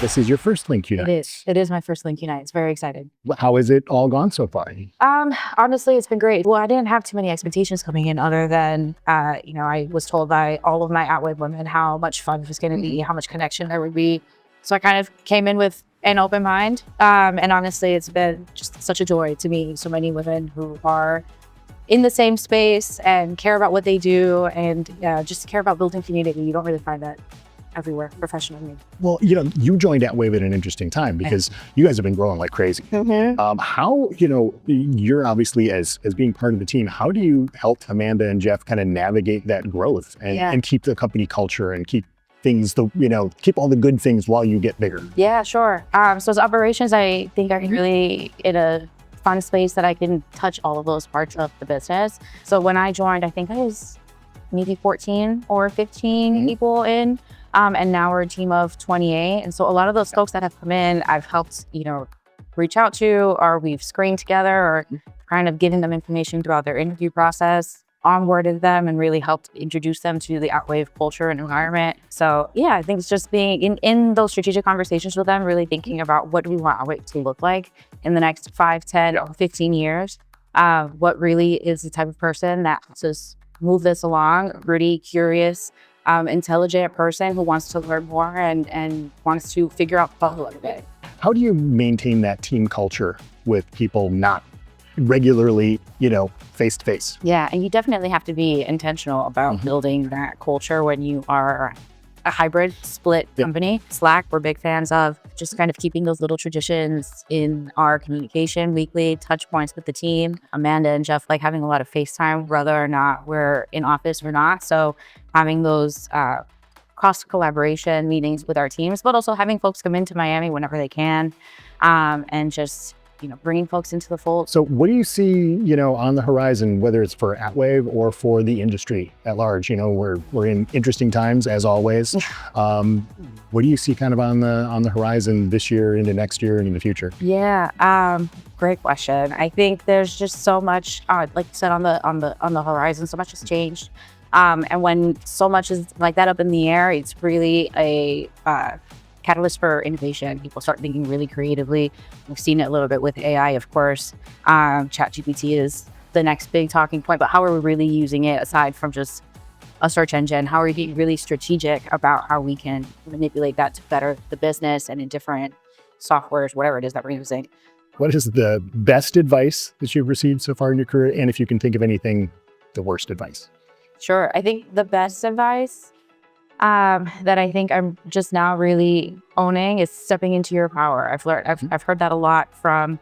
This is your first LinkUnite. It is. It is my first LinkUnite. It's very excited. How has it all gone so far? Honestly, it's been great. Well, I didn't have too many expectations coming in other than, I was told by all of my Atwave women how much fun it was going to be, how much connection there would be. So I kind of came in with an open mind. And honestly, it's been just such a joy to meet so many women who are in the same space and care about what they do and just care about building community. You don't really find that everywhere professionally. Well, you joined Atwave at an interesting time because you guys have been growing like crazy. How, you're obviously as being part of the team, how do you help Amanda and Jeff kind of navigate that growth and keep the company culture and keep things, keep all the good things while you get bigger? Yeah, sure. So as operations, I think I'm really in a fun space that I can touch all of those parts of the business. So when I joined, I think I was maybe 14 or 15 people in. And now we're a team of 28. And so a lot of those folks that have come in, I've helped, reach out to, or we've screened together, or kind of giving them information throughout their interview process, onboarded them, and really helped introduce them to the Atwave culture and environment. So yeah, I think it's just being in those strategic conversations with them, really thinking about what do we want Atwave to look like in the next 5, 10, or 15 years. What really is the type of person that helps us move this along, really curious, intelligent person who wants to learn more and wants to figure out the puzzle of it. How do you maintain that team culture with people not regularly, face to face? Yeah, and you definitely have to be intentional about building that culture when you are a hybrid split company. Slack, we're big fans of just kind of keeping those little traditions in our communication, weekly touch points with the team. Amanda and Jeff like having a lot of FaceTime, whether or not we're in office or not. So having those cross collaboration meetings with our teams, but also having folks come into Miami whenever they can, and just bringing folks into the fold. So what do you see, on the horizon, whether it's for Atwave or for the industry at large? We're in interesting times as always. What do you see kind of on the horizon this year, into next year, and in the future? Yeah, great question. I think there's just so much, like you said, on the horizon, so much has changed. And when so much is like that up in the air, it's really a catalyst for innovation. People start thinking really creatively. We've seen it a little bit with AI, of course. ChatGPT is the next big talking point, but how are we really using it aside from just a search engine? How are we being really strategic about how we can manipulate that to better the business and in different softwares, whatever it is that we're using? What is the best advice that you've received so far in your career? And if you can think of anything, the worst advice? Sure. I think the best advice that I think I'm just now really owning is stepping into your power. I've heard that a lot from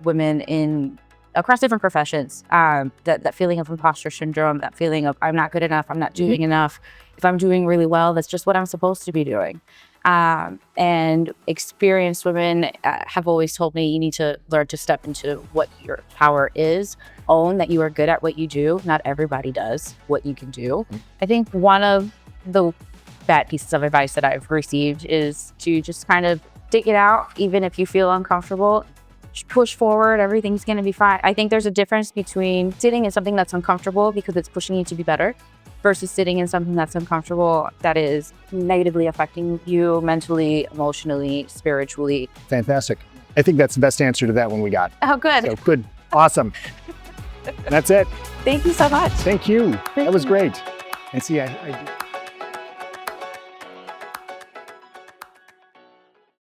women across different professions. That feeling of imposter syndrome, that feeling of I'm not good enough, I'm not doing enough. If I'm doing really well, that's just what I'm supposed to be doing. And experienced women have always told me you need to learn to step into what your power is, own that you are good at what you do. Not everybody does what you can do. I think one of the bad pieces of advice that I've received is to just kind of dig it out, even if you feel uncomfortable. Just push forward, everything's going to be fine. I think there's a difference between sitting in something that's uncomfortable because it's pushing you to be better versus sitting in something that's uncomfortable that is negatively affecting you mentally, emotionally, spiritually. Fantastic. I think that's the best answer to that one we got. Oh, good. So good. Awesome. That's it. Thank you so much. Thank you. That was great. And see, I